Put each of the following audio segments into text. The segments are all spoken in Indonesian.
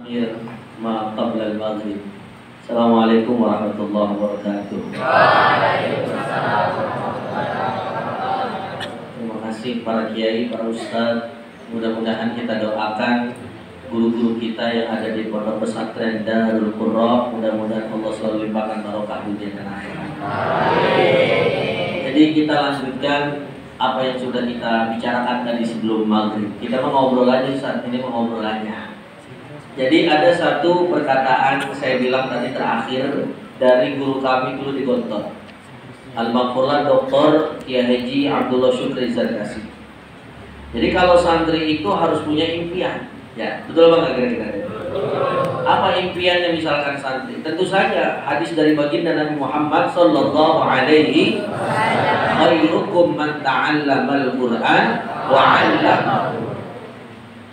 Iya, ma qabla al-maghrib. Assalamualaikum warahmatullahi wabarakatuh. Waalaikumsalam warahmatullahi wabarakatuh. Terima kasih para kiai, para ustadz. Mudah-mudahan kita doakan guru-guru kita yang ada di pondok pesantren Darul Qurra. Mudah-mudahan Allah selalu limpahkan barokah dunia dan akhirat. Jadi kita lanjutkan apa yang sudah kita bicarakan tadi sebelum maghrib. Kita mau ngobrol aja saat ini, mau ngobrol aja. Jadi ada satu perkataan saya bilang tadi terakhir dari guru kami dulu di Gontor, Al-Maghfurlah Dr. Kiai Haji Abdullah Syukri Zarkasi. Jadi kalau santri itu harus punya impian, ya betul bang kira-kira? Apa impiannya misalkan santri? Tentu saja hadis dari baginda Nabi Muhammad Sallallahu Alaihi Wasallam, khairukum man ta'allamal Quran wa 'allamahu.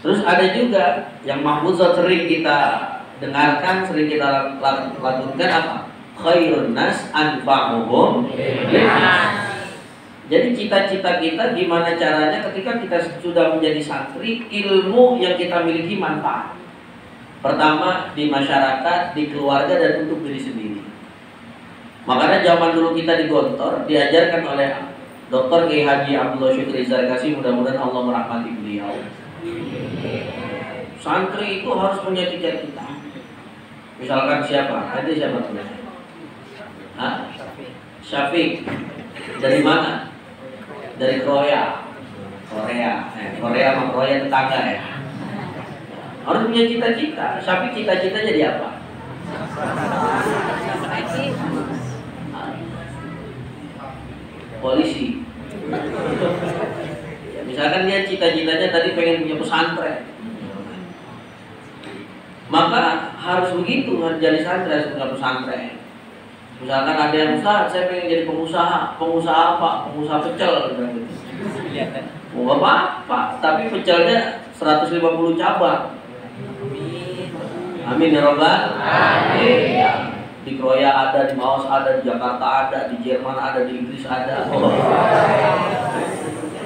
Terus ada juga yang mahfuzat sering kita dengarkan, sering kita lakukan apa? Khairun nas anfa'uhum linnas. Jadi cita-cita kita gimana caranya ketika kita sudah menjadi santri, ilmu yang kita miliki manfaat. Pertama di masyarakat, di keluarga, dan untuk diri sendiri. Makanya zaman dulu kita di Gontor diajarkan oleh Dr. Kiai Haji Abdullah Syukri Zarkasi, mudah-mudahan Allah merahmati beliau. Santri itu harus punya cita-cita. Misalkan siapa? Ada siapa namanya? Hah? Syafiq. Dari mana? Dari Korea. Korea sama Korea tetangga ya. Harus punya cita-cita. Syafiq cita-cita jadi apa? Polisi. Misalkan dia cita-citanya tadi pengen punya pesantren, maka harus begitu, harus jadi santri, harus punya pesantren. Misalkan ada yang Ustaz, saya pengen jadi pengusaha. Pengusaha apa? Pengusaha pecel gitu. Oh, apa-apa, tapi pecelnya 150 cabang. Amin ya Rabbal alamin. Di Kroya ada, di Maos ada, di Jakarta ada, di Jerman ada, di Inggris ada.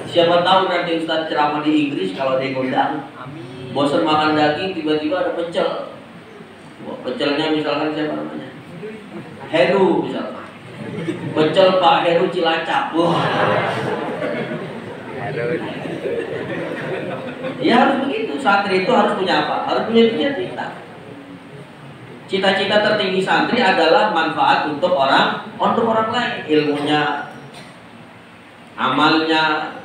Siapa tahu nanti Ustaz ceramah di Inggris kalau dia ngundang, bosan makan daging tiba-tiba ada pecel. Wah, pecelnya misalkan siapa namanya? Heru misalkan. Pecel Pak Heru Cilacap. Wah. Ya harus begitu. Santri itu harus punya apa? Harus punya cita-cita. Cita-cita tertinggi santri adalah manfaat untuk orang lain, ilmunya, amalnya.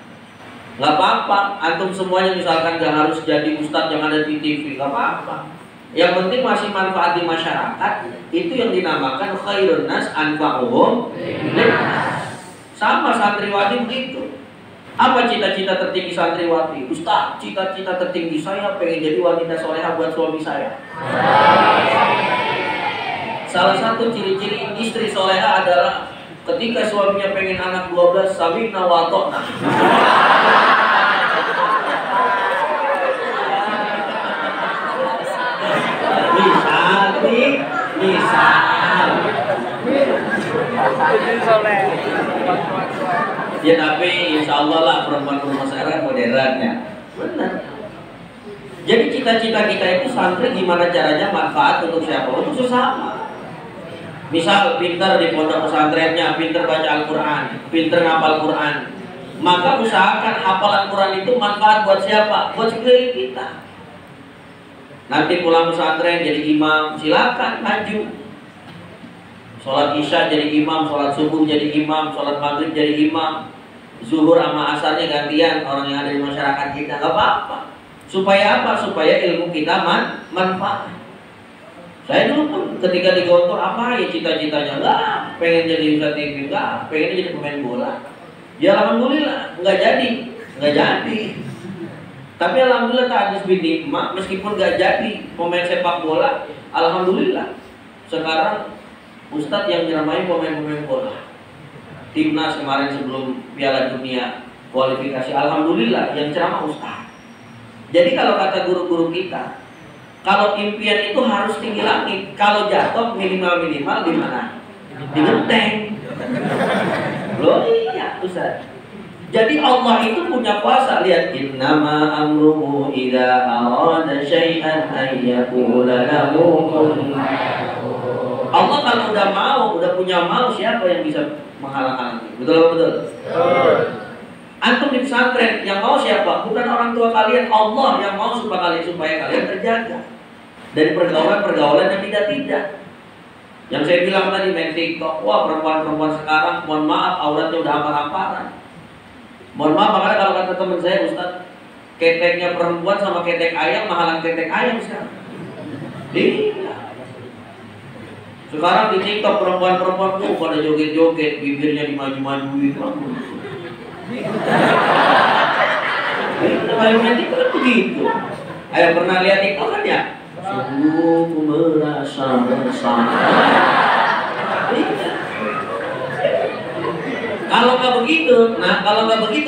Gak apa-apa, antum semuanya misalkan gak harus jadi ustadz yang ada di TV, gak apa-apa. Yang penting masih manfaat di masyarakat, itu yang dinamakan khairun nas anfa'uhum linnas. Sama santriwati begitu. Apa cita-cita tertinggi santriwati? Ustaz, cita-cita tertinggi saya pengen jadi wanita solehah buat suami saya. Salah satu ciri-ciri istri solehah adalah ketika suaminya pengen anak 12, sami'na wa ata'na. Misal. Ya tapi insya Allah lah perempuan-perempuan sekarang modern ya. Benar. Jadi cita-cita kita itu santri gimana caranya manfaat untuk siapa? Untuk sesama. Misal pintar di pondok pesantrennya, pintar baca Al-Quran, pintar ngapal Quran, maka usahakan hafalan Quran itu manfaat buat siapa? Buat sekeliling kita. Nanti pulang pesantren jadi imam, silakan maju. Sholat isya jadi imam, sholat subuh jadi imam, sholat maghrib jadi imam, zuhur sama asarnya gantian orang yang ada di masyarakat kita, gak apa-apa. Supaya apa? Supaya ilmu kita manfaat. Saya dulu pun ketika di Gontor apa ya cita-citanya? Enggak, pengen jadi ustadz TV, enggak, pengen jadi pemain bola. Ya alhamdulillah, enggak jadi. Tapi alhamdulillah ta'adis binikmah, meskipun enggak jadi pemain sepak bola, alhamdulillah. Sekarang ustadz yang nyeramain pemain-pemain bola. Timnas kemarin sebelum Piala Dunia kualifikasi, alhamdulillah yang ceramah ustadz. Jadi kalau kata guru-guru kita, kalau impian itu harus tinggi langit. Kalau jatuh minimal di mana? Di genteng. Loh iya Ustaz. Jadi Allah itu punya kuasa. Lihat, innama amruhu idza arada syai'an ay yaqula lahu kun. Allah kalau udah mau, udah punya mau, siapa yang bisa menghalang-halangi? Betul betul. Antum di pesantren yang mau siapa? Bukan orang tua kalian, Allah yang mau supaya kalian terjaga dari pergaulan-pergaulan yang tidak. Yang saya bilang tadi main TikTok, wah perempuan-perempuan sekarang, mohon maaf auratnya udah ampar-amparan. Mohon maaf, makanya kalau kata teman saya, Ustaz, keteknya perempuan sama ketek ayam mahalan ketek ayam sekarang. Iya. Sekarang di TikTok perempuan-perempuan tuh pada joget-joget, bibirnya dimaju-majuin. Kalau main TikTok kan begitu. Ayo pernah lihat TikTok kan ya? Sungguh ku merasa bersama. Kalau nggak begitu,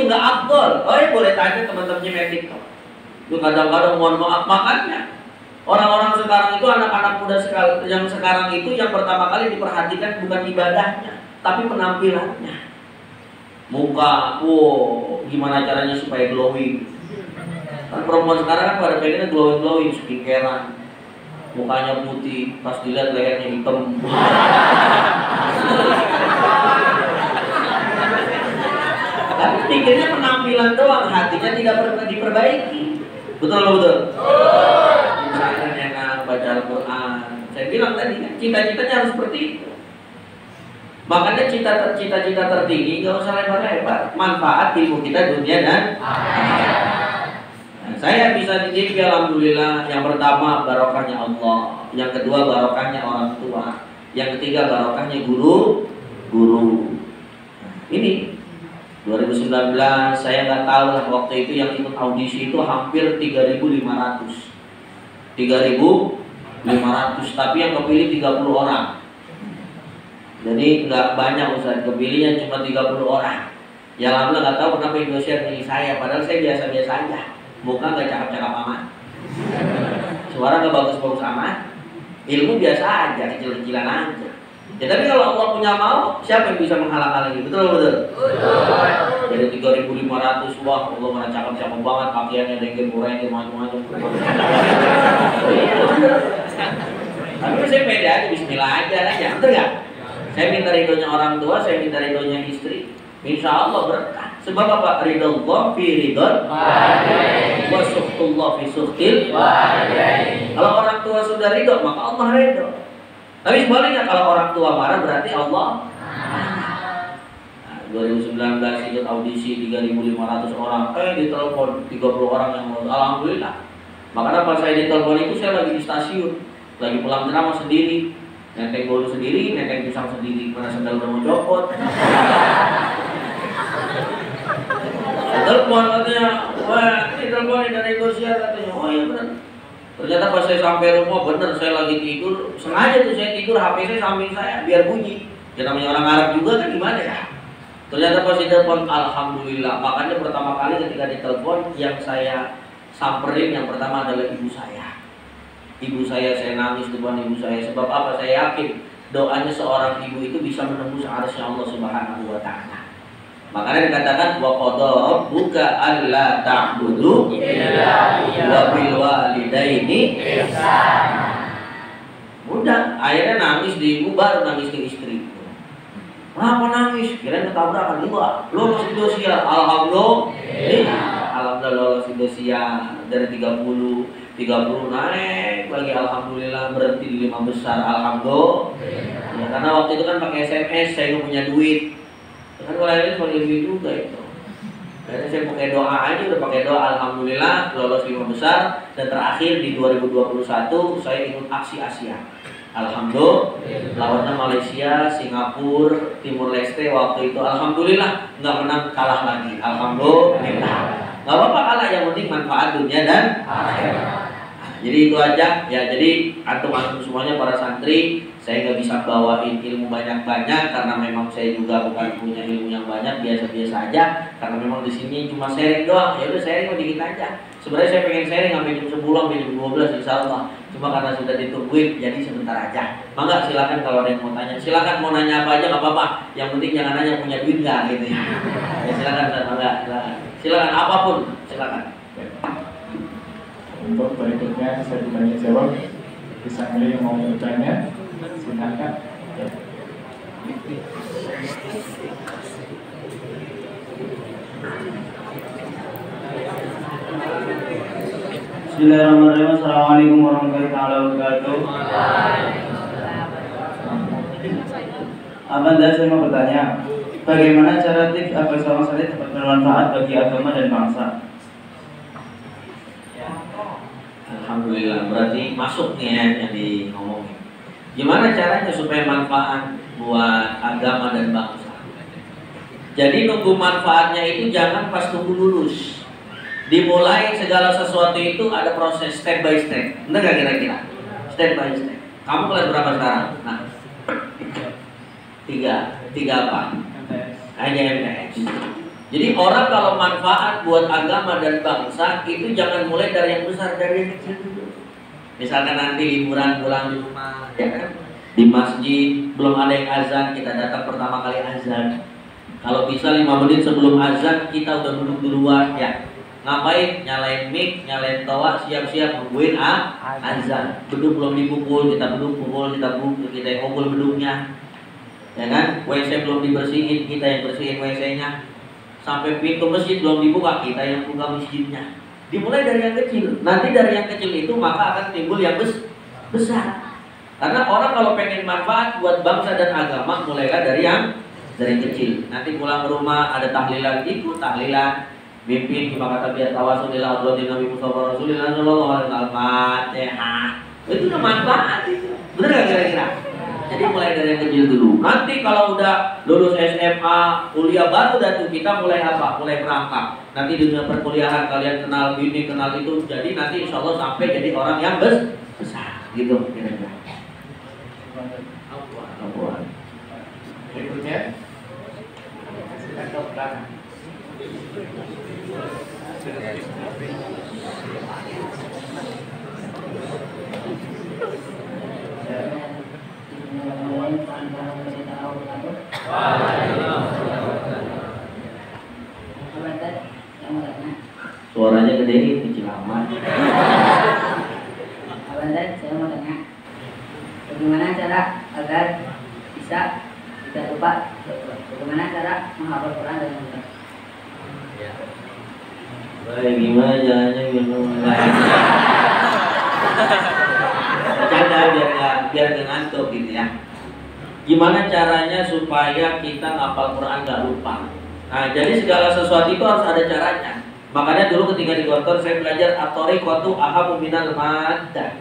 nggak afdol. Oh ya boleh tanya teman-temannya main TikTok. Itu kadang-kadang mohon maaf, makanya orang-orang sekarang itu, anak-anak muda yang sekarang itu yang pertama kali diperhatikan bukan ibadahnya, tapi penampilannya. Muka, gimana caranya supaya glowing. Kan perempuan sekarang kan pada pengennya glowing, skincarean. Mukanya putih, pas dilihat lehernya hitam. Tapi pikirnya penampilan doang, hatinya tidak diperbaiki. Betul. Misalnya enak baca Al-Quran. Saya bilang tadi kan cita-citanya harus seperti itu. Makanya cita-cita tertinggi gak usah lebar-lebar. Manfaat ilmu kita dunia dan akhirat. Saya bisa di TV, alhamdulillah. Yang pertama barokahnya Allah, yang kedua barokahnya orang tua, yang ketiga barokahnya guru. Ini 2019 saya nggak tahu lah, waktu itu yang ikut audisi itu hampir 3.500, tapi yang kepilih 30 orang. Jadi nggak banyak Ustaz, kepilihnya cuma 30 orang. Ya alhamdulillah, nggak tahu kenapa Indonesia pilih saya, padahal saya biasa-biasa aja. Muka nggak cakap-cakap amat, suara nggak bagus-bagus amat, ilmu biasa aja, kecil-kecilan aja. Ya tapi kalau Allah punya mau, siapa yang bisa menghalang-halangi? Betul. Dari 3.500, wah Allah mana cakep-cakep banget, pakaiannya dengkir-kurengkir macam-macam. Tapi saya pede aja, bismillah aja, betul nggak? Saya minta ridhonya orang tua, saya minta ridhonya istri, insya Allah berkah. Sebab apa? Ridho Allah fi ridhon wa suhtullah fi suhtil. Kalau orang tua sudah ridho, maka Allah ridho. Tapi sebaliknya, kalau orang tua marah berarti Allah. 2019 ikut audisi 3.500 orang, ditelepon 30 orang yang mau. Alhamdulillah. Makanya pas saya ditelepon itu saya lagi di stasiun, lagi pulang ceramah sendiri, nenteng bolu sendiri, nenteng pisang sendiri, mana sendal udah mau copot. Telepon katanya, wah ini telepon dari Indonesia katanya, oh iya benar. Ternyata pas saya sampai rumah, bener saya lagi tidur, sengaja tuh saya tidur, HP saya samping saya biar bunyi. Ya namanya orang Arab juga kan, gimana ya. Ternyata pas ditelepon, alhamdulillah. Makanya pertama kali ketika ditelepon, yang saya samperin yang pertama adalah ibu saya. Ibu saya nangis depan ibu saya. Sebab apa? Saya yakin doanya seorang ibu itu bisa menembus arsy Allah Subhanahu wa Ta'ala. Makanya dikatakan wa qada rabbuka alla ta'budu illa iyyahu wa bil walidaini ihsana. Udah, akhirnya nangis di ibu, baru nangis ke istri. Kenapa nangis? Kirain ketabrakan juga. Lolos Indonesia, alhamdulillah lolos Indonesia dari 30 naik lagi, alhamdulillah berhenti di 5 besar, alhamdulillah. Ya, karena waktu itu kan pakai SMS, saya nggak punya duit. Kan kalau ini pakai duit juga itu. Jadi saya pakai doa aja, udah pakai doa, alhamdulillah lolos 5 besar. Dan terakhir di 2021 saya ikut aksi Asia. Alhamdulillah, lawannya Malaysia, Singapura, Timur Leste waktu itu. Alhamdulillah nggak menang, kalah lagi. Alhamdulillah. Nggak apa-apa kalah, yang penting manfaat dunia dan akhirat. Jadi itu aja ya. Jadi antum semuanya para santri, saya nggak bisa bawain ilmu banyak-banyak karena memang saya juga bukan punya ilmu yang banyak, biasa-biasa aja. Karena memang di sini cuma sharing doang. Ya udah sharing dikit aja. Sebenarnya saya pengen sharing sampai jam 10 sampai jam 12 insya Allah. Cuma karena sudah ditungguin jadi sebentar aja. Mangga silakan kalau ada yang mau tanya. Silakan mau nanya apa aja nggak apa-apa. Yang penting jangan nanya punya duit nggak gitu ya. Ya silakan mangga silakan. Silakan apapun silakan. Untuk berikutnya saya ditanya jawab, bisa milih yang mau bertanya, silakan. Ya. Bismillahirrahmanirrahim. Assalamualaikum warahmatullahi wabarakatuh. Abang, saya mau bertanya, bagaimana cara tips agar seorang saleh dapat bermanfaat bagi agama dan bangsa? Alhamdulillah, berarti masuk nih ya yang di ngomongin. Gimana caranya supaya manfaat buat agama dan bangsa? Jadi nunggu manfaatnya itu jangan pas tunggu lulus. Dimulai segala sesuatu itu ada proses step by step. Benar gak kira-kira? Step by step. Kamu kelas berapa sekarang? Nah, tiga apa? Hanya MTS. Jadi orang kalau manfaat buat agama dan bangsa itu jangan mulai dari yang besar, dari yang kecil dulu. Misalkan nanti liburan pulang di rumah, ya kan? Di masjid belum ada yang azan, kita datang pertama kali azan. Kalau bisa 5 menit sebelum azan kita udah duduk duluan, ya. Ngapain? Nyalain mic, nyalain toa, siap-siap nungguin azan. Beduk belum dipukul, kita pukul, kita yang pukul beduknya, ya kan? WC belum dibersihin, kita yang bersihin WC-nya. Sampai pintu masjid belum dibuka, kita yang buka masjidnya. Dimulai dari yang kecil. Nanti dari yang kecil itu maka akan timbul yang besar. Karena orang kalau pengen manfaat buat bangsa dan agama, mulailah dari kecil. Nanti pulang ke rumah ada tahlilan, ikut tahlilan. Mimpin cuma kata biar tawasulillah Abdul Nabi Mustafa Rasulillah sallallahu alaihi wasallam. Itu udah manfaat itu. Bener gak kira-kira? Jadi mulai dari yang kecil dulu. Nanti kalau udah lulus SMA, kuliah baru dan tuh kita mulai apa? Mulai merangkak. Nanti di dunia perkuliahan kalian kenal ini, kenal itu. Jadi nanti insya Allah sampai jadi orang yang besar. Gitu kira-kira. Berikutnya, silakan ke belakang. Suaranya gede ini kecil amat. Abang, saya mau tanya, bagaimana cara agar bisa tidak lupa? Bagaimana cara menghafal Quran dengan mudah? Baik, gimana caranya bercanda biar nggak ngantuk gitu ya. Gimana caranya supaya kita ngapal Quran nggak lupa? Nah, jadi segala sesuatu itu harus ada caranya. Makanya dulu ketika di kantor saya belajar at-thariqatu ahamu minal maddah.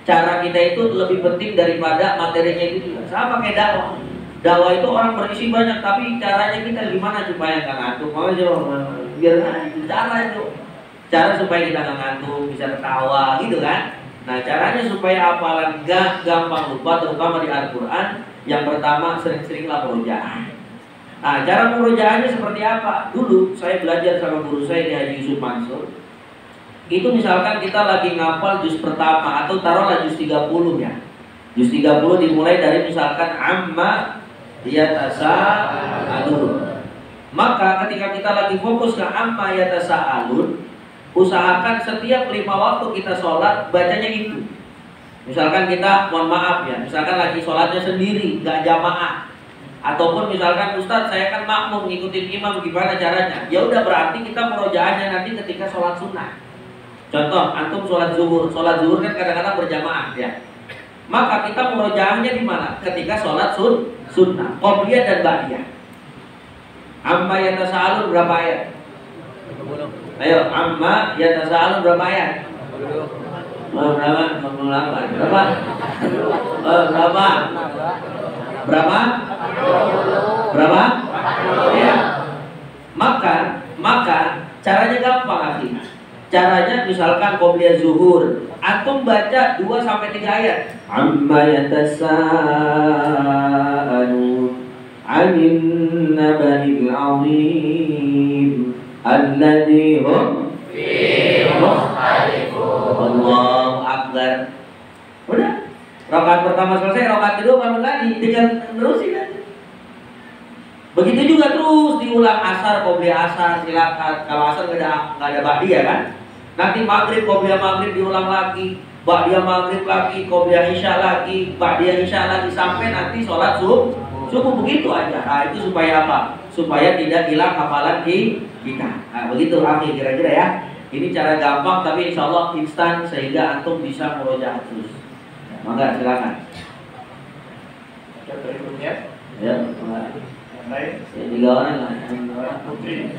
Cara kita itu lebih penting daripada materinya itu juga. Sama kayak dakwah. Dakwah itu orang berisi banyak, tapi caranya kita gimana supaya nggak ngantuk? Mau biar cara itu. Cara supaya kita nggak ngantuk, bisa ketawa gitu kan? Nah, caranya supaya hafalan gak gampang lupa, terutama di Al-Quran. Yang pertama, sering-seringlah murojaah. Nah, cara murojaahnya seperti apa? Dulu saya belajar sama guru saya di Haji Yusuf Mansur. Itu misalkan kita lagi ngapal juz pertama atau taruhlah juz 30 ya. Juz 30 dimulai dari misalkan amma yatasaalun. Maka ketika kita lagi fokus ke amma yatasaalun, usahakan setiap 5 waktu kita sholat bacanya itu. Misalkan kita, mohon maaf ya, misalkan lagi sholatnya sendiri, nggak jamaah, ataupun misalkan Ustadz saya kan makmum ngikutin imam, gimana caranya? Ya udah, berarti kita murojaahnya nanti ketika sholat sunnah. Contoh, antum sholat zuhur kan kadang-kadang berjamaah ya. Maka kita murojaahnya di mana? Ketika sholat sunnah, qobliyah dan ba'diyah. Amma yatasaalun berapa ayat? Ayo, amma yatasaalun berapa ayat? Berapa? 48. Berapa? Berapa? Ya. Maka caranya gampang artinya. Caranya misalkan qobliyah zuhur, antum baca 2 sampai 3 ayat. Amma yatasaalun 'anil naba'il 'azim alladzi hum fihi mukhtalifun. Allahu akbar. Udah. Rakaat pertama selesai, rakaat kedua bangun lagi, tinggal terusin aja. Begitu juga terus diulang asar, qobliyah asar, silakan. Kalau asar nggak ada ba'diyah kan? Nanti maghrib, qobliyah maghrib diulang lagi, ba'diyah maghrib lagi, qobliyah isya lagi, ba'diyah isya lagi, sampai nanti sholat subuh begitu aja. Nah, itu supaya apa? Supaya tidak hilang hafalan di kita. Nah, begitu akhir kira-kira ya. Ini cara gampang tapi insya Allah instan sehingga antum bisa murojaah terus. Mangga silakan. Ada berikutnya. Ya, Yang lain. ya 3 orang lah. Putri.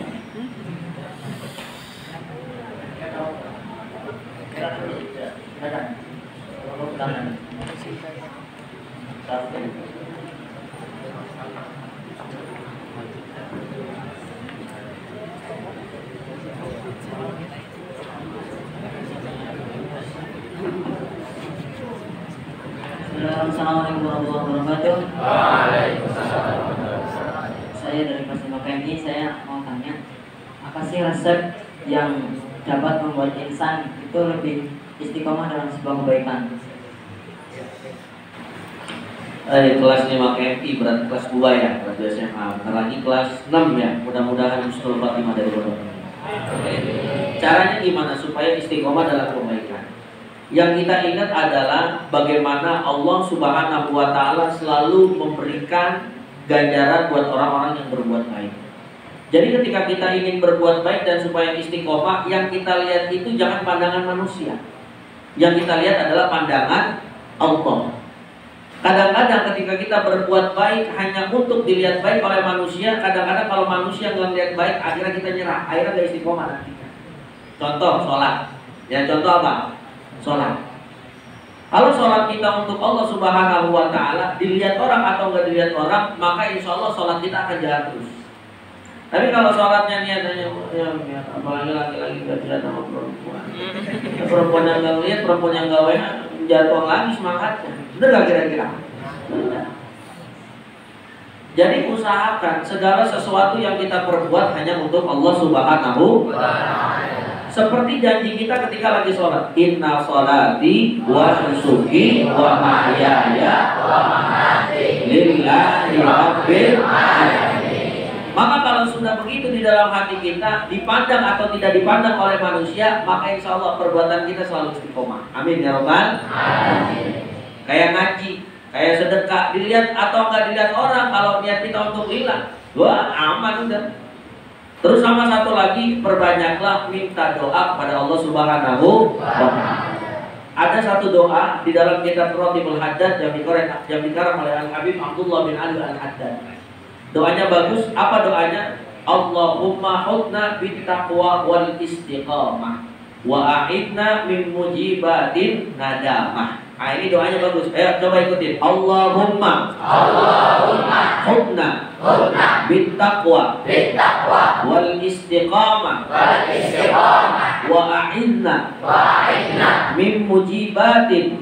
Silakan. Assalamualaikum warahmatullahi wabarakatuh. Waalaikumsalam. Saya dari kelas 5 PMI, saya mau tanya, apa sih resep yang dapat membuat insan itu lebih istiqomah dalam sebuah kebaikan? Kelas 5 KMI berarti kelas 2 ya, kelas 2 SMA. Bentar lagi kelas 6 ya. Mudah-mudahan Husnul Khatimah dari Allah. Caranya gimana supaya istiqomah dalam kebaikan? Yang kita ingat adalah bagaimana Allah Subhanahu wa Ta'ala selalu memberikan ganjaran buat orang-orang yang berbuat baik. Jadi ketika kita ingin berbuat baik dan supaya istiqomah, yang kita lihat itu jangan pandangan manusia. Yang kita lihat adalah pandangan Allah. Kadang-kadang ketika kita berbuat baik hanya untuk dilihat baik oleh manusia, kadang-kadang kalau manusia nggak lihat baik, akhirnya kita nyerah, akhirnya nggak istiqomah nanti. Contoh sholat. Ya contoh apa? Sholat. Kalau sholat kita untuk Allah Subhanahu wa Ta'ala, dilihat orang atau nggak dilihat orang, maka insya Allah sholat kita akan jalan terus. Tapi kalau sholatnya niatnya ya, apalagi laki-laki nggak dilihat sama perempuan, perempuan yang nggak lihat, perempuan yang nggak lihat, jatuh lagi semangatnya. Benar nggak kira-kira? Benar. Jadi usahakan segala sesuatu yang kita perbuat hanya untuk Allah Subhanahu wa Ta'ala. Seperti janji kita ketika lagi sholat, inna sholati wa nusuki wa mahyaya wa mamati lillahi rabbil alamin. Maka kalau sudah begitu di dalam hati kita, dipandang atau tidak dipandang oleh manusia, maka insya Allah perbuatan kita selalu istiqomah. Amin ya rabbal alamin. Kayak ngaji, kayak sedekah, dilihat atau enggak dilihat orang, kalau niat kita untuk lillah, wah aman udah. Terus sama satu lagi, perbanyaklah minta doa kepada Allah Subhanahu wa Ta'ala. Ada satu doa di dalam kitab Ratibul Haddad yang dikarang oleh Al-Habib Abdullah bin Ali Al-Haddad. Doanya bagus. Apa doanya? Allahumma hudna bittaqwa wal istiqamah wa a'idna min mujibatin nadamah. Nah, ini doanya bagus. Ayo coba ikutin. Allahumma hudna bittaqwa wal istiqamah wa a'idna min mujibatin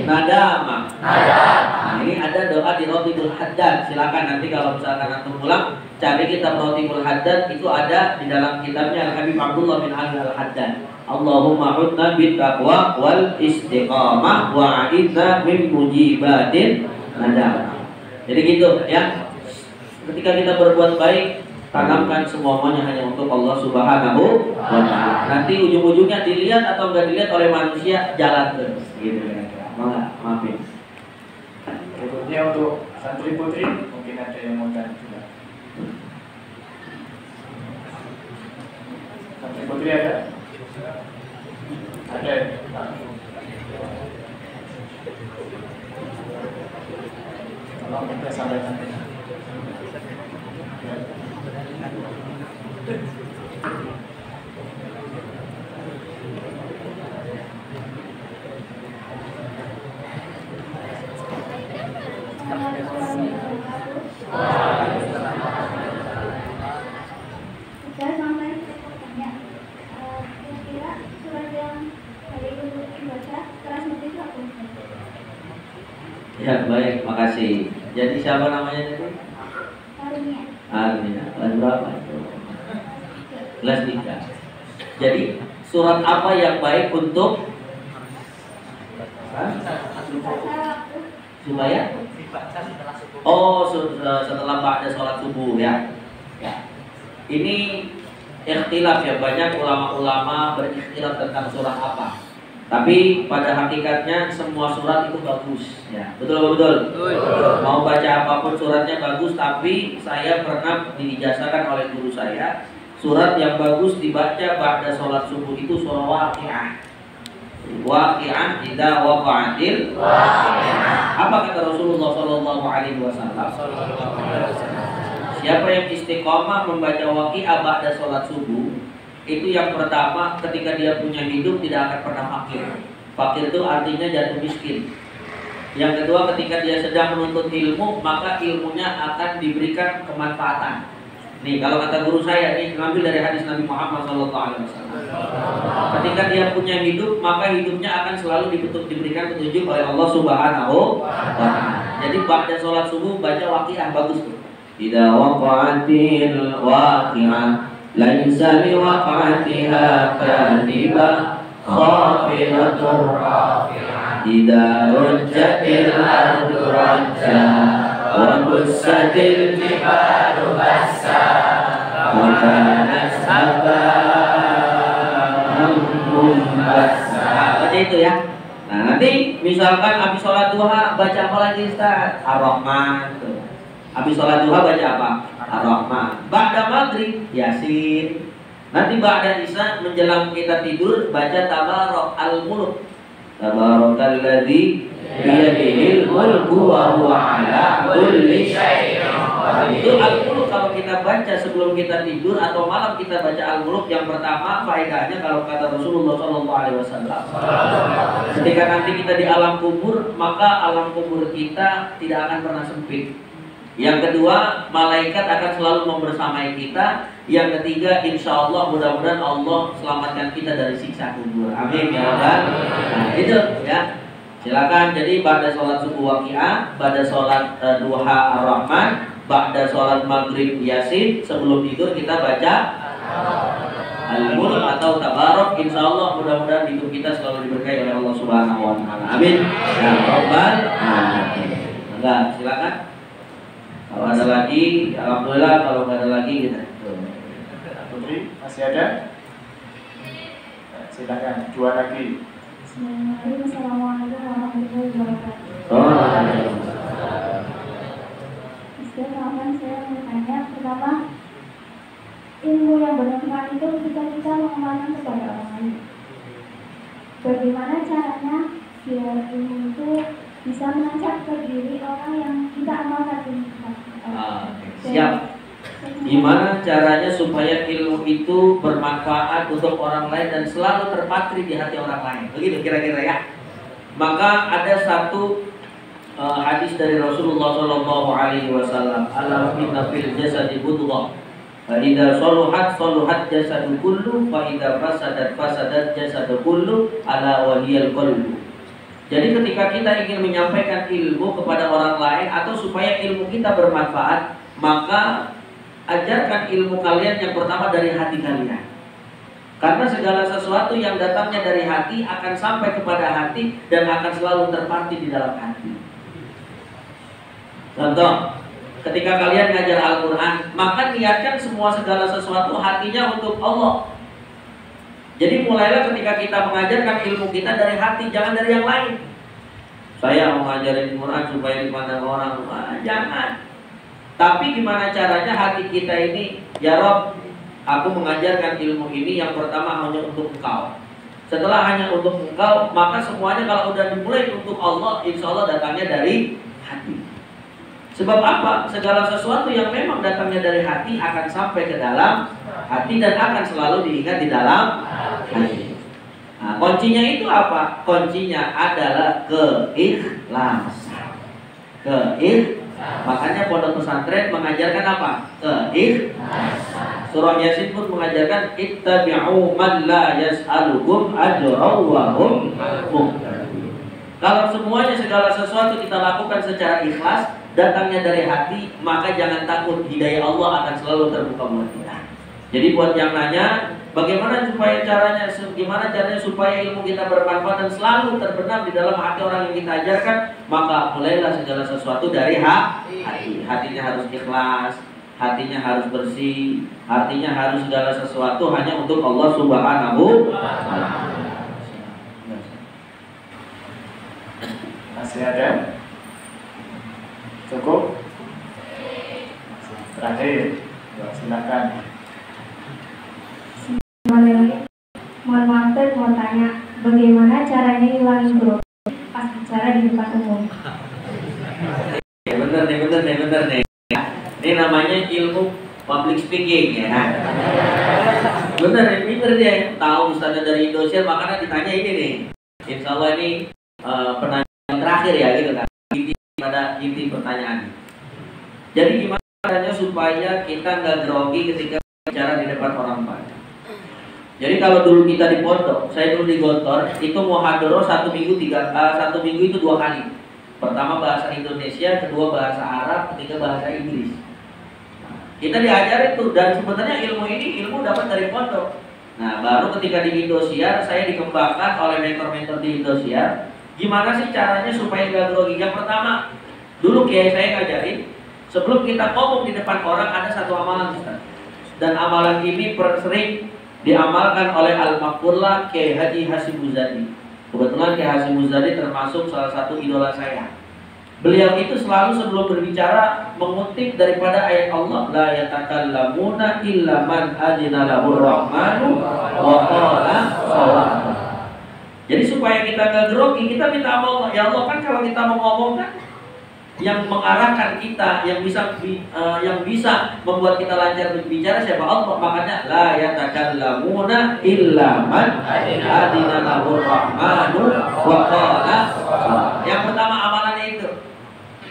nadamah. Nah, ini ada doa di Ratibul Haddad. Silakan nanti kalau misalkan antum pulang cari kitab Ratibul Haddad, itu ada di dalam kitabnya Al-Habib Abdullah bin Ali Al-Haddad. Allahumma hudna bittaqwa wal istiqamah wa a'idna min mujibatin nadamah. Jadi gitu ya. Ketika kita berbuat baik, tanamkan semuanya hanya untuk Allah Subhanahu wa Ta'ala. Nanti ujung-ujungnya dilihat atau enggak dilihat oleh manusia, jalan terus gitu ya. Maafin. Berikutnya untuk santri putri, mungkin ada yang mau tanya juga. Santri putri ada? Ada. Tolong kita sampaikan. Ya baik, makasih. Jadi siapa namanya tadi? Armina. Kelas berapa? Kelas 3. Jadi surat apa yang baik untuk supaya? Oh, setelah ba'da sholat subuh ya. Ya. Ini ikhtilaf ya, banyak ulama-ulama berikhtilaf tentang surat apa. Tapi pada hakikatnya semua surat itu bagus ya. Betul. Mau baca apapun suratnya bagus, tapi saya pernah diijazahkan oleh guru saya, surat yang bagus dibaca ba'da sholat subuh itu surah Waqi'ah. Waqi'ah idza waqa'atil waqi'ah. Apa kata Rasulullah sallallahu alaihi wasallam? Siapa yang istiqomah membaca Waqi'ah ba'da sholat subuh, itu yang pertama, ketika dia punya hidup tidak akan pernah fakir. Fakir itu artinya jatuh miskin. Yang kedua, ketika dia sedang menuntut ilmu, maka ilmunya akan diberikan kemanfaatan. Nih, kalau kata guru saya, ini ngambil dari hadis Nabi Muhammad SAW. Ketika dia punya hidup, maka hidupnya akan selalu diberikan petunjuk oleh Allah Subhanahu wa Ta'ala. Jadi ba'da sholat subuh baca Waqi'ah, bagus tuh. Idza waqa'atil waqi'ah laisa liwaqa'atiha kadhibah khafidatur rafi'ah idza rujjatil ardu rajja wa bussatil jibalu bassa wa kanat haba'an munbassa. Baca itu ya. Nah, nanti misalkan habis sholat duha baca apa lagi Ustaz? Ar-Rahman tuh. Habis sholat duha baca apa? Ar-Rahman. Ba'da maghrib Yasin. Nanti ba'da isya menjelang kita tidur baca Tabarak al-Mulk. Tabarakalladzi biyadihil mulku wa huwa ala kulli syai'in qadir. Itu al-Mulk kalau kita baca sebelum kita tidur atau malam kita baca al-Mulk, yang pertama faedahnya kalau kata Rasulullah SAW, ketika nanti kita di alam kubur, maka alam kubur kita tidak akan pernah sempit. Yang kedua, malaikat akan selalu membersamai kita. Yang ketiga, insya Allah mudah-mudahan Allah selamatkan kita dari siksa kubur. Amin ya Rabbal. Nah, itu ya. Silakan. Jadi pada sholat subuh Waqi'ah, pada sholat duha Ar-Rahman, pada sholat maghrib Yasin, sebelum tidur kita baca Al-Mulk atau Tabarak. Insya Allah mudah-mudahan hidup kita selalu diberkahi oleh Allah Subhanahu wa Ta'ala. Amin ya Rabbal. Nah, silakan. Kalau ada lagi, alhamdulillah. Kalau nggak ada lagi, kita. Putri, masih ada? Silakan, dua lagi. Assalamualaikum warahmatullahi wabarakatuh. Sekarang saya mau tanya, pertama, ilmu yang bermanfaat itu ketika kita mengamalkan kepada orang lain. Bagaimana caranya biar ilmu itu bisa menancap ke diri orang yang kita amalkan ini? Siap. Gimana caranya supaya ilmu itu bermanfaat untuk orang lain dan selalu terpatri di hati orang lain? Begitu kira-kira ya. Maka ada satu hadis dari Rasulullah SAW. Ala inna fil jasadi mudghah. Fa idza saluhat saluhat jasadu kullu, fa idza fasadat jasadu kullu, ala wa hiyal qalbu. Jadi ketika kita ingin menyampaikan ilmu kepada orang lain atau supaya ilmu kita bermanfaat, maka ajarkan ilmu kalian yang pertama dari hati kalian. Karena segala sesuatu yang datangnya dari hati akan sampai kepada hati dan akan selalu terpatri di dalam hati. Contoh, ketika kalian ngajar Al-Quran, maka niatkan semua segala sesuatu hatinya untuk Allah. Jadi mulailah ketika kita mengajarkan ilmu kita dari hati, jangan dari yang lain. Saya mau ngajarin Quran supaya dipandang orang, jangan. Tapi gimana caranya hati kita ini, ya Rob, aku mengajarkan ilmu ini yang pertama hanya untuk engkau. Setelah hanya untuk engkau, maka semuanya kalau udah dimulai untuk Allah, insya Allah datangnya dari hati. Sebab apa? Segala sesuatu yang memang datangnya dari hati akan sampai ke dalam hati dan akan selalu diingat di dalam hati. Nah, kuncinya itu apa? Kuncinya adalah keikhlasan. Makanya pondok pesantren mengajarkan apa? Keikhlasan. Surah Yasin pun mengajarkan ittabi'u man la yas'alukum ajran wa hum muhtadun. Kalau semuanya segala sesuatu kita lakukan secara ikhlas, datangnya dari hati, maka jangan takut, hidayah Allah akan selalu terbuka buat kita. Jadi buat yang nanya, bagaimana caranya supaya ilmu kita bermanfaat dan selalu terbenam di dalam hati orang yang kita ajarkan, maka mulailah segala sesuatu dari hati. Hatinya harus ikhlas, hatinya harus bersih, hatinya harus segala sesuatu hanya untuk Allah Subhanahu wa Ta'ala. Masih ada? Cukup? Terakhir, silakan. Mohon maaf, mau tanya, bagaimana caranya hilangin grogi pas bicara di depan umum? Bener nih. Ini namanya ilmu public speaking ya. Bener dia. Tahu Ustaznya dari Indonesia, makanya ditanya ini nih. Insya Allah ini penanya terakhir ya gitu kan. Inti pertanyaan. Jadi gimana caranya supaya kita nggak grogi ketika bicara di depan orang banyak? Jadi kalau dulu kita di pondok, saya dulu di Gontor, itu muhadharah satu minggu itu 2 kali. Pertama bahasa Indonesia, kedua bahasa Arab, ketiga bahasa Inggris. Kita diajar itu, dan sebenarnya ilmu ini dapat dari pondok. Nah, baru ketika di Indosiar, saya dikembangkan oleh mentor-mentor di Indosiar. Gimana sih caranya supaya gak grogi? Yang pertama, dulu kiai saya ngajarin, sebelum kita ngomong di depan orang ada satu amalan, Ustaz. Dan amalan ini sering diamalkan oleh Al-Maqfurlah Kiai Haji Hasyim Muzadi. Kebetulan Kiai Hasyim Muzadi termasuk salah satu idola saya. Beliau itu selalu sebelum berbicara mengutip daripada ayat Allah, la yatakallamuna illa man adzina lahu rahmanu wa qala shawab. Jadi supaya kita gak grogi, kita minta sama Allah. Ya Allah, kan kalau kita mau ngomong kan yang mengarahkan kita, yang bisa membuat kita lancar berbicara siapa? Allah. Makanya la yatakallamuna illa man adzina lahu rahmanu wa qala. Yang pertama amalannya itu.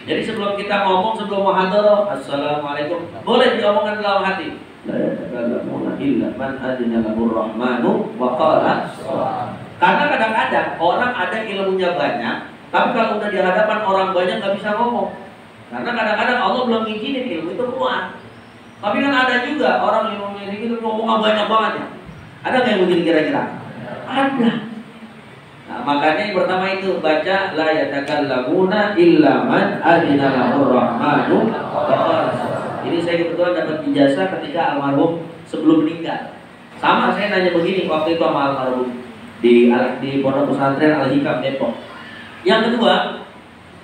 Jadi sebelum kita ngomong, sebelum muhadharah, assalamualaikum, boleh diomongkan dalam hati. La yatakallamuna illa man adzina lahu rahmanu wa qala. Karena kadang-kadang orang ada ilmunya banyak, tapi kalau udah di hadapan orang banyak nggak bisa ngomong. Karena kadang-kadang Allah belum ngizinin ilmu itu keluar. Tapi kan ada juga orang ilmunya sedikit ngomong banyak banget ya. Ada nggak yang begini kira-kira? Ada. Nah, makanya yang pertama itu baca la yatakallamuna illa man adzina lahu rahmanu. Ini saya kebetulan dapat ijazah ketika almarhum sebelum meninggal. Sama saya nanya begini waktu itu sama almarhum di pondok pesantren Al-Hikam Depok. Yang kedua,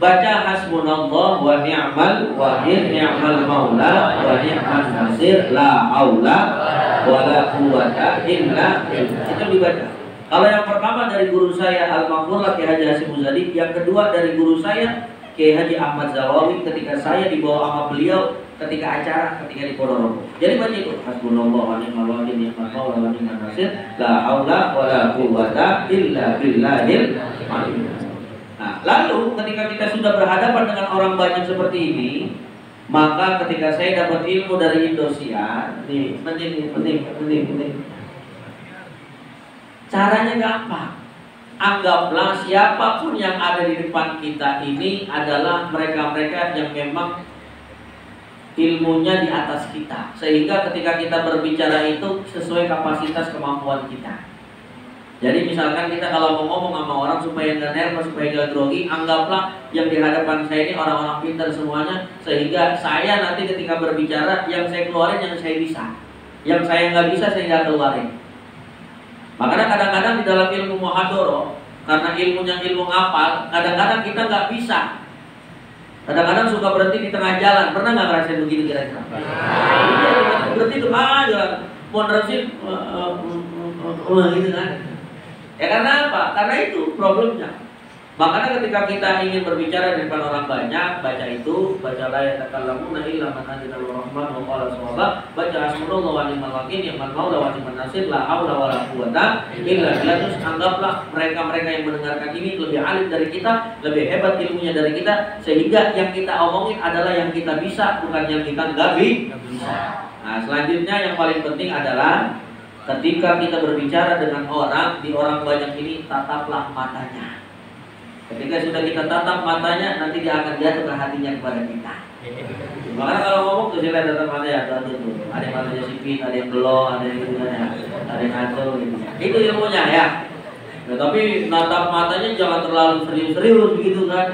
baca hasbunallah wa ni'mal wakil, ni'mal maula wa ni'mal nasir, la haula wa la quwwata illa billah. Itu dibaca. Kalau yang pertama dari guru saya Al-Maqfurlah Kiai Haji Hasyim Muzadi, yang kedua dari guru saya Kiai Haji Ahmad Zawawi ketika saya dibawa sama beliau ketika di Ponorogo. Jadi baca itu hasbunallah wa ni'mal wakil, ni'mal maula wa ni'mal nasir, la haula wa la quwwata illa billahil aliyyil. Nah, lalu ketika kita sudah berhadapan dengan orang banyak seperti ini, maka ketika saya dapat ilmu dari Indosiar, penting. Caranya gampang. Anggaplah siapapun yang ada di depan kita ini adalah mereka-mereka yang memang ilmunya di atas kita, sehingga ketika kita berbicara itu sesuai kapasitas kemampuan kita. Jadi misalkan kita kalau mau ngomong sama orang supaya nggak nervous, supaya nggak grogi, anggaplah yang di hadapan saya ini orang-orang pintar semuanya, sehingga saya nanti ketika berbicara yang saya keluarin yang saya bisa, yang saya nggak bisa saya nggak keluarin. Makanya kadang-kadang di dalam ilmu muhadharah, karena ilmunya ilmu ngapal, kadang-kadang kita nggak bisa. Kadang-kadang suka berhenti di tengah jalan. Pernah nggak ngerasain begini kira-kira? Berhenti di tengah jalan, mau nerusin, gitu kan? Ya karena apa? Karena itu problemnya. Makanya ketika kita ingin berbicara di depan orang banyak, baca itu, baca la yatakallamuna illa man adzina lahu rahman wa qala shawaba, baca hasbunallahu wa ni'mal wakil, ni'mal maula wa ni'man nasir, la haula wa la quwwata illa billah. Terus anggaplah mereka-mereka yang mendengarkan ini lebih alim dari kita, lebih hebat ilmunya dari kita, sehingga yang kita omongin adalah yang kita bisa, bukan yang kita nggak bisa. Nah, selanjutnya yang paling penting adalah ketika kita berbicara dengan orang, di orang banyak ini tataplah matanya. Ketika sudah kita tatap matanya, nanti dia akan jatuh ke hatinya kepada kita. Makanya kalau ngomong tuh sila tatap matanya, tuh. Ada yang matanya sipit, ada yang belok, ada yang gitu kan ya, ada yang ngatur gitu. Itu ilmunya ya. Nah, tapi natap matanya jangan terlalu serius-serius begitu kan.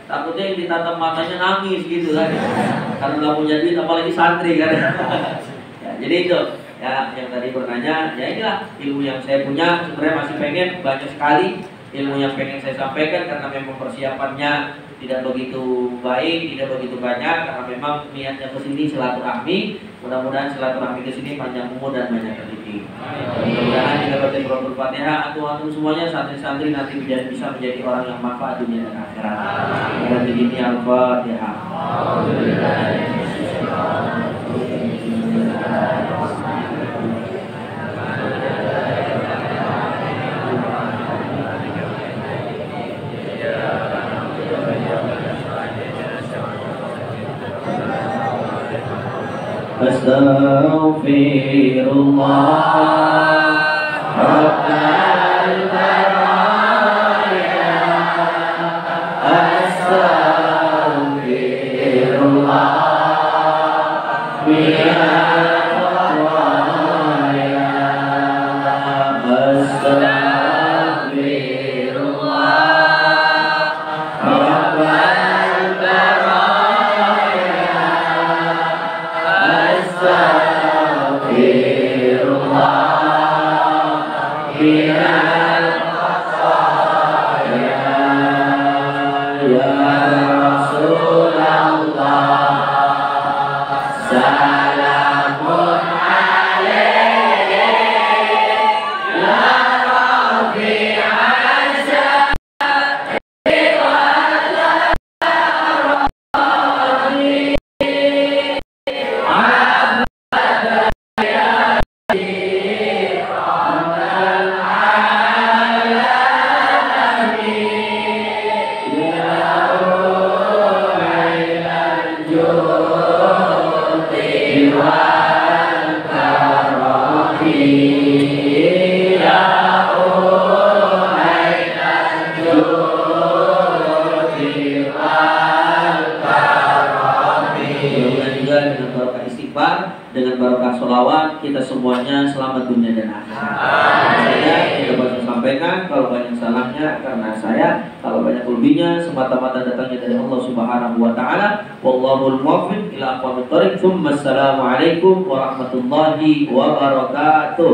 Takutnya yang ditatap matanya nangis gitu kan. Karena nggak punya duit, apalagi santri kan. Ya, jadi itu ya yang tadi bertanya, ya inilah ilmu yang saya punya. Sebenarnya masih pengen banyak sekali ilmu yang pengen saya sampaikan karena memang persiapannya tidak begitu baik, tidak begitu banyak karena memang niatnya ke sini silaturahmi. Mudah-mudahan silaturahmi ke sini panjang umur dan banyak rezeki. Mudah-mudahan kita baca surah Al-Fatihah, antum semuanya santri-santri nanti bisa menjadi orang yang manfaat dunia dan akhirat. Dan begini Al-Fatihah. Astaghfirullah Rabbal baraya. Astaghfirullah minal khataya. Astaghfirullah Rabbal baraya. Astaghfirullah minal khataya. Ya Rasulullah salamun alaihi ya Rabbi azza dengan barokah sholawat kita semuanya selamat dunia dan akhirat. Saya tidak bisa sampaikan, kalau banyak salahnya karena saya, kalau banyak lebihnya semata-mata datangnya dari Allah Subhanahu wa taala. Wallahul muwaffiq ila aqwamit thoriq. Assalamualaikum warahmatullahi wabarakatuh.